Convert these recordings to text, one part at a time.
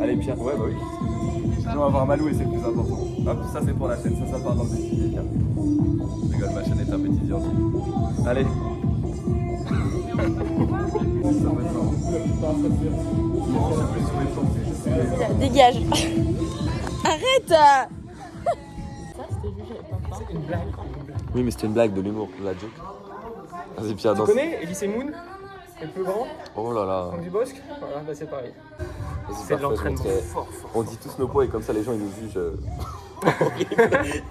Allez, Pierre, ouais, bah oui. Sinon, avoir Malou et c'est le plus important. Hop, ça c'est pour la chaîne, ça part dans le bêtisier. Tiens. Je rigole, ma chaîne est un bêtisier aussi. Allez. Dégage. Arrête. Ça, c'était vu, j'avais pas peur. C'est une blague. Oui, mais c'était une blague de l'humour, de la joke. Vas-y, Pierre, Tu danse. connais Elise Moon? Le plus grand? Oh là là. Franck Dubosc? Voilà, bah c'est pareil. Vas-y, C'est de parfait, l'entraînement je montrerai. fort. On dit tous nos poids et comme ça les gens ils nous jugent.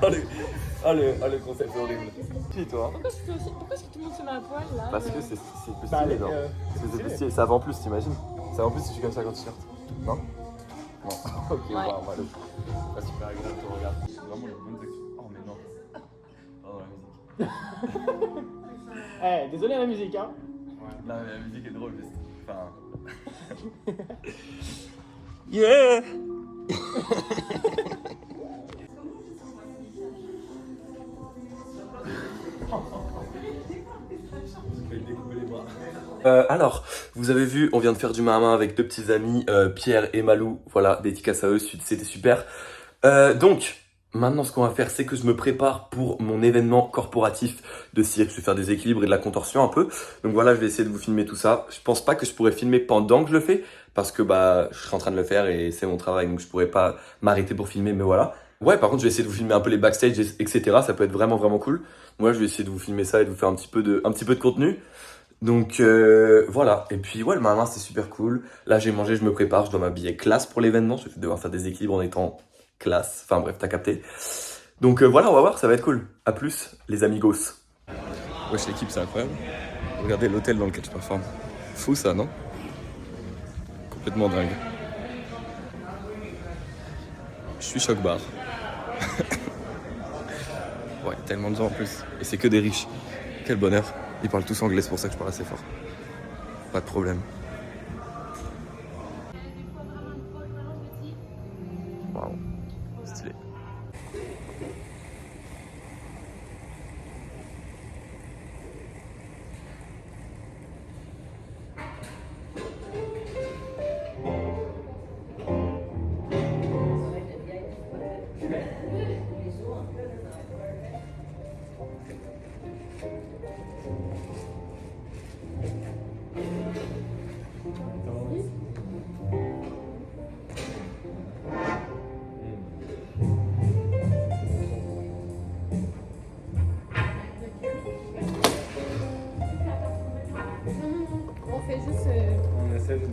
Horrible. Le concept est horrible. Qui toi? Pourquoi est-ce que tout le monde se met à poil là? Parce que c'est plus Bah, stylé, les, non? euh, Parce que c'est plus stylé, ça va en plus, t'imagines? Ça va en plus si je suis comme ça quand t-shirt. Non? Non. Ok, Ouais. bah, voilà. Pas super agréable ton regard. C'est vraiment une bonne section. Oh, mais non. Pardon, la musique. Eh, désolé à la musique, hein. Ouais. Non, mais la musique est drôle, mais c'est. Enfin. Yeah. Alors, vous avez vu, on vient de faire du main à main avec deux petits amis, Pierre et Malou. Voilà, dédicace à eux, c'était super. Donc, maintenant ce qu'on va faire, c'est que je me prépare pour mon événement corporatif de cirque. Je vais faire des équilibres et de la contorsion un peu. Donc voilà, je vais essayer de vous filmer tout ça. Je pense pas que je pourrais filmer pendant que je le fais, parce que bah, je serai en train de le faire et c'est mon travail, donc je pourrais pas m'arrêter pour filmer, mais voilà. Ouais, par contre, je vais essayer de vous filmer un peu les backstage, etc. Ça peut être vraiment, vraiment cool. Moi, je vais essayer de vous filmer ça et de vous faire un petit peu de contenu. Donc voilà, et puis ouais, le main c'était super cool. Là j'ai mangé, je me prépare, je dois m'habiller classe pour l'événement. Je vais devoir faire des équilibres en étant classe. Enfin bref, t'as capté. Donc voilà, on va voir, ça va être cool. A plus, les amigos. Wesh l'équipe, c'est incroyable. Regardez l'hôtel dans lequel je performe. Fou ça, non? Complètement dingue. Je suis choc bar. Ouais, tellement de gens en plus. Et c'est que des riches. Quel bonheur. Ils parlent tous anglais, c'est pour ça que je parle assez fort. Pas de problème. Waouh, stylé. On fait juste. On essaie de...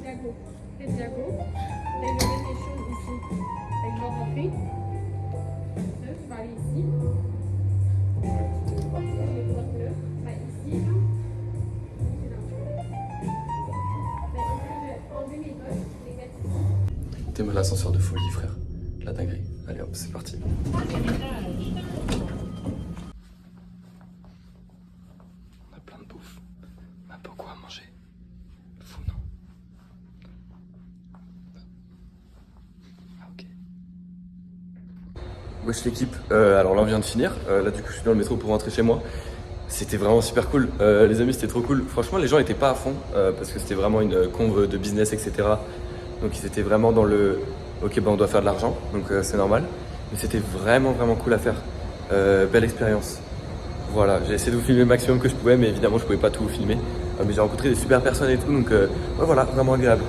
Diago. Fais Diago. Et le nez est chaud ici. Fait que je vais rentrer. Ça, je vais aller ici. Les blocs là. Ben, ici, là. C'est dans le choix. Ben, je vais enlever mes bottes, les mettre ici. T'es mal l'ascenseur de folie, frère. La dinguerie. Allez hop, c'est parti. On a plein de bouffe. On a beaucoup à manger. Fou, non? Ah, ok. Wesh l'équipe, alors là on vient de finir. Là du coup je suis dans le métro pour rentrer chez moi. C'était vraiment super cool. Les amis, c'était trop cool. Franchement, les gens étaient pas à fond parce que c'était vraiment une conve de business, etc. Donc ils étaient vraiment dans le ok, bah on doit faire de l'argent, donc c'est normal. Mais c'était vraiment vraiment cool à faire. Belle expérience. Voilà, j'ai essayé de vous filmer le maximum que je pouvais, mais évidemment je pouvais pas tout vous filmer. Mais j'ai rencontré des super personnes et tout, donc ouais, voilà, vraiment agréable.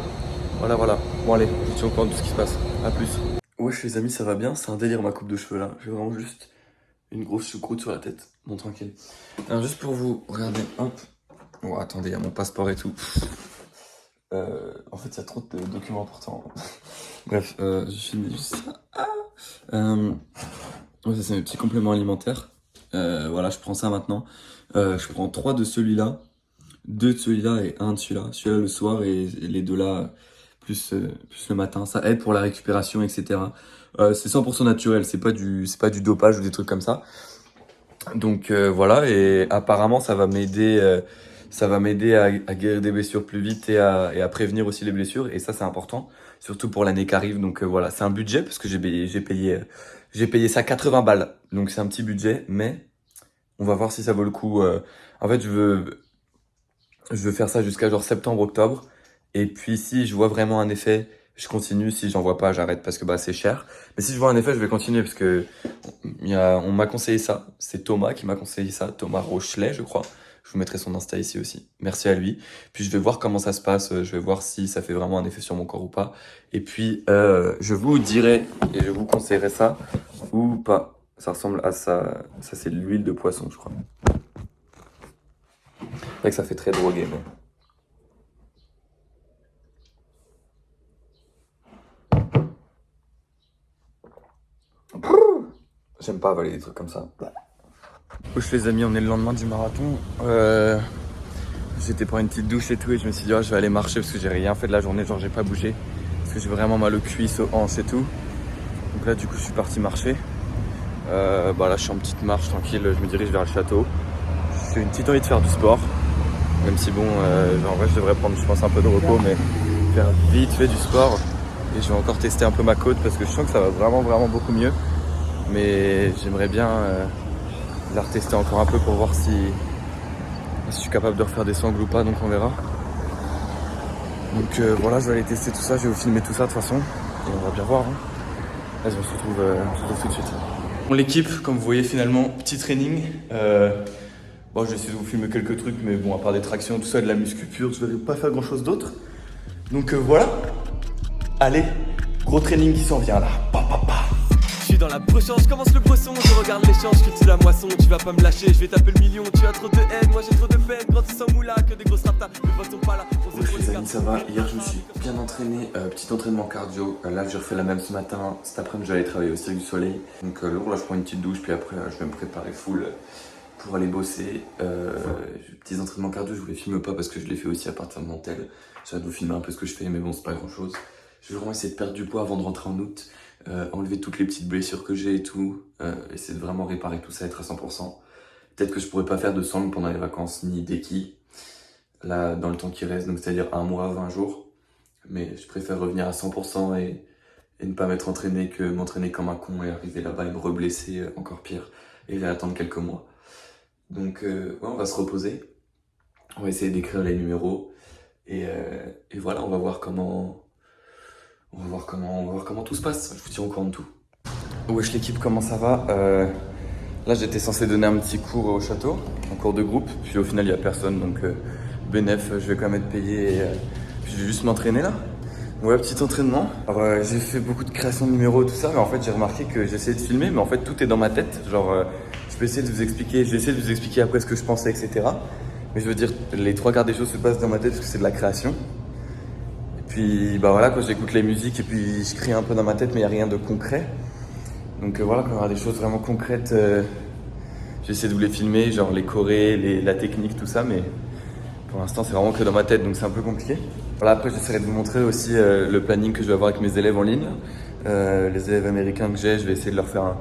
Voilà, voilà. Bon allez, je suis au courant de tout ce qui se passe. A plus. Wesh les amis, ça va bien? C'est un délire ma coupe de cheveux là. J'ai vraiment juste une grosse choucroute sur la tête. Bon, tranquille. Alors juste pour vous, regardez, hop. Oh, attendez, il y a mon passeport et tout. En fait, il y a trop de documents importants. Bref, je finis juste ça. Ouais, ça c'est mes petits compléments alimentaires. Voilà, je prends ça maintenant. Je prends 3 de celui-là, 2 de celui-là et 1 de celui-là. Celui-là le soir et les deux là plus le matin. Ça aide pour la récupération, etc. C'est 100% naturel, c'est pas du dopage ou des trucs comme ça. Donc voilà, et apparemment ça va m'aider à guérir des blessures plus vite et à prévenir aussi les blessures, et ça c'est important, surtout pour l'année qui arrive. Donc voilà, c'est un budget parce que j'ai payé J'ai payé ça 80 balles, donc c'est un petit budget, mais on va voir si ça vaut le coup. En fait, je veux faire ça jusqu'à genre septembre-octobre. Et puis si je vois vraiment un effet, je continue. Si j'en vois pas, j'arrête parce que bah c'est cher. Mais si je vois un effet, je vais continuer parce que on m'a conseillé ça. C'est Thomas qui m'a conseillé ça, Thomas Rochelet, je crois. Je vous mettrai son Insta ici aussi. Merci à lui. Puis je vais voir comment ça se passe. Je vais voir si ça fait vraiment un effet sur mon corps ou pas. Et puis je vous dirai et je vous conseillerai ça ou pas. Ça ressemble à ça. Ça c'est de l'huile de poisson, je crois. C'est vrai que ça fait très drogué, mais. J'aime pas avaler des trucs comme ça. Wesh les amis, on est le lendemain du marathon. J'étais prendre une petite douche et tout et je me suis dit je vais aller marcher parce que j'ai rien fait de la journée, genre j'ai pas bougé. Parce que j'ai vraiment mal aux cuisses, aux hanches et tout. Donc là du coup je suis parti marcher. Bah là je suis en petite marche tranquille, je me dirige vers le château. J'ai une petite envie de faire du sport. Même si bon, en vrai je devrais prendre je pense un peu de repos mais faire vite fait du sport. Et je vais encore tester un peu ma côte parce que je sens que ça va vraiment beaucoup mieux. Mais j'aimerais bien la retester encore un peu pour voir si je suis capable de refaire des sangles ou pas, donc on verra. Donc voilà, je vais aller tester tout ça, je vais vous filmer tout ça de toute façon. Et on va bien voir. Hein. Vas-y, on se retrouve tout de suite. Bon, l'équipe, comme vous voyez finalement, petit training. Bon, je vais essayer de vous filmer quelques trucs, mais bon, à part des tractions, tout ça, de la muscu pure, je vais pas faire grand chose d'autre. Donc voilà. Allez, gros training qui s'en vient là. Je suis dans la brochure, je commence le bresson, je regarde l'échange, cultive la moisson, tu vas pas me lâcher, je vais taper le million, tu as trop de haine, moi j'ai trop de peine, grandis sans moula, que des grosses raptas, mes potes sont pas là, on Wesh les amis, ça va? Hier je me suis bien entraîné, petit entraînement cardio, là j'ai refait la même ce matin, cet après-midi j'allais travailler au Cirque du Soleil, donc là je prends une petite douche, puis après je vais me préparer full pour aller bosser. Petits entraînements cardio, je vous les filme pas parce que je les fais aussi à partir de mon tel, j'ai hâte de vous filmer un peu ce que je fais, mais bon c'est pas grand chose. Je vais vraiment essayer de perdre du poids avant de rentrer en août. Enlever toutes les petites blessures que j'ai et tout, essayer de vraiment réparer tout ça, être à 100%. Peut-être que je pourrais pas faire de sangle pendant les vacances ni d'équis, là dans le temps qui reste, donc c'est-à-dire 1 mois, 20 jours. Mais je préfère revenir à 100% et ne pas m'être entraîné que m'entraîner comme un con et arriver là-bas et me reblesser encore pire et attendre quelques mois. Donc ouais, on va se reposer, on va essayer d'écrire les numéros et voilà, on va voir comment tout se passe, je vous tiens au courant de tout. Wesh l'équipe, comment ça va? Là j'étais censé donner un petit cours au château, un cours de groupe, puis au final il n'y a personne, donc bénef, je vais quand même être payé et puis je vais juste m'entraîner là. Ouais, petit entraînement. Alors j'ai fait beaucoup de création de numéros, tout ça, mais en fait j'ai remarqué que j'essayais de filmer, mais en fait tout est dans ma tête, genre je vais essayer de vous expliquer après ce que je pensais, etc. Mais je veux dire, les 3/4 des choses se passent dans ma tête parce que c'est de la création. Puis bah voilà, quand j'écoute les musiques et puis je crie un peu dans ma tête, mais il n'y a rien de concret. Donc voilà, quand il y aura des choses vraiment concrètes, j'essaie de vous les filmer, genre les chorés, la technique, tout ça, mais pour l'instant c'est vraiment que dans ma tête, donc c'est un peu compliqué. Voilà, après j'essaierai de vous montrer aussi le planning que je vais avoir avec mes élèves en ligne. Les élèves américains que j'ai, je vais essayer de leur faire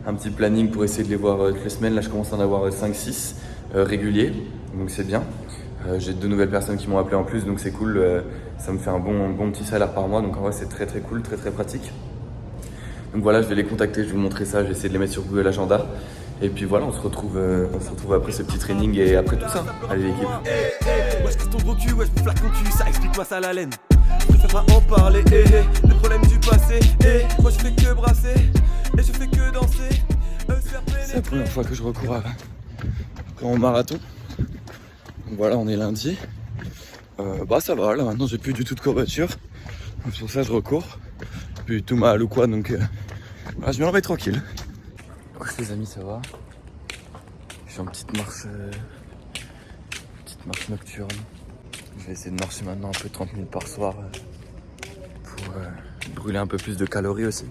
un petit planning pour essayer de les voir toutes les semaines. Là je commence à en avoir 5-6 réguliers, donc c'est bien. J'ai 2 nouvelles personnes qui m'ont appelé en plus, donc c'est cool, ça me fait un bon petit salaire par mois, donc en vrai c'est très cool, très pratique. Donc voilà, je vais les contacter, je vais vous montrer ça, je vais essayer de les mettre sur Google Agenda. Et puis voilà, on se retrouve après ce petit training et après tout ça. Allez l'équipe. Wesh casse ton gros cul, wesh me flatte ton cul, ça explique-moi ça la laine. Je préfère pas en parler, des problèmes du passé, moi je fais que brasser, et je fais que danser. C'est la première fois que je recours après mon marathon. Donc voilà, on est lundi. Bah ça va, là maintenant j'ai plus du tout de courbature. Donc pour ça je recours. Plus tout mal ou quoi, donc voilà, je me réveille tranquille. Wesh les amis, ça va? Je suis en petite marche nocturne. Je vais essayer de marcher maintenant un peu 30 minutes par soir pour brûler un peu plus de calories aussi.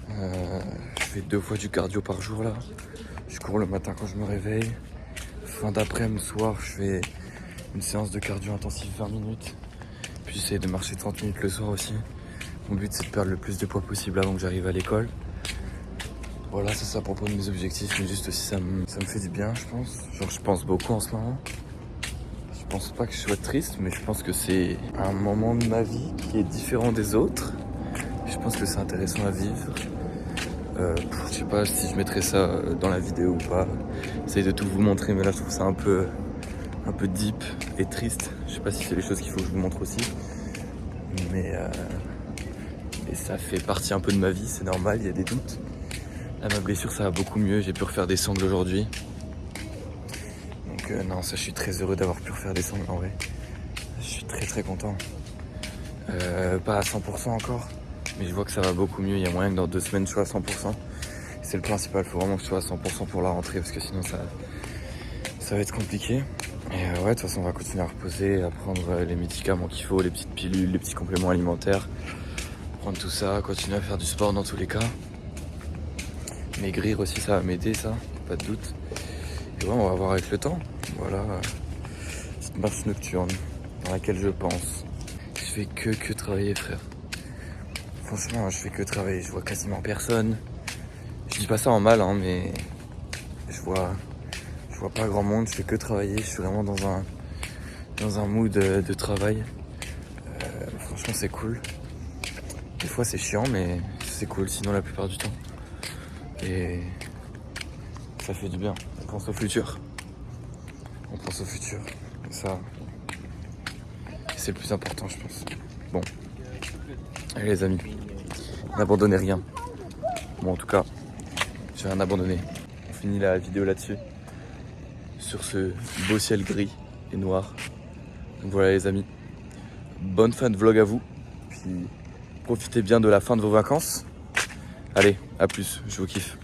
Je fais 2 fois du cardio par jour là. Je cours le matin quand je me réveille. Fin d'après-midi, soir, je fais une séance de cardio intensive 20 minutes. Puis j'essaie de marcher 30 minutes le soir aussi. Mon but c'est de perdre le plus de poids possible avant que j'arrive à l'école. Voilà, c'est ça à propos de mes objectifs, mais juste aussi ça me fait du bien, je pense. Genre je pense beaucoup en ce moment. Je pense pas que je sois triste, mais je pense que c'est un moment de ma vie qui est différent des autres. Je pense que c'est intéressant à vivre. Je sais pas si je mettrai ça dans la vidéo ou pas. J'essaye de tout vous montrer, mais là je trouve ça un peu deep et triste. Je sais pas si c'est les choses qu'il faut que je vous montre aussi. Mais ça fait partie un peu de ma vie, c'est normal, il y a des doutes. Là ma blessure ça va beaucoup mieux, j'ai pu refaire des sangles aujourd'hui. Donc non, ça je suis très heureux d'avoir pu refaire des sangles en vrai. Je suis très content. Pas à 100% encore, mais je vois que ça va beaucoup mieux. Il y a moyen que dans 2 semaines je sois à 100%. C'est le principal, il faut vraiment que je sois à 100% pour la rentrée parce que sinon ça va être compliqué. Et ouais, de toute façon on va continuer à reposer, à prendre les médicaments qu'il faut, les petites pilules, les petits compléments alimentaires. Prendre tout ça, continuer à faire du sport dans tous les cas. Maigrir aussi, ça va m'aider, ça, pas de doute. Et ouais, on va voir avec le temps. Voilà, petite marche nocturne dans laquelle je pense. Je fais que travailler, frère. Franchement, je fais que travailler, je vois quasiment personne. Je dis pas ça en mal, hein, mais je vois pas grand monde, je fais que travailler, je suis vraiment dans un mood de travail. Franchement, c'est cool. Des fois, c'est chiant, mais c'est cool, sinon la plupart du temps. Et ça fait du bien. On pense au futur. Et ça, c'est le plus important, je pense. Bon. Allez les amis, n'abandonnez rien. Bon, en tout cas, j'ai rien abandonné. On finit la vidéo là-dessus. Sur ce beau ciel gris et noir. Donc voilà les amis. Bonne fin de vlog à vous. Puis profitez bien de la fin de vos vacances. Allez, à plus, je vous kiffe.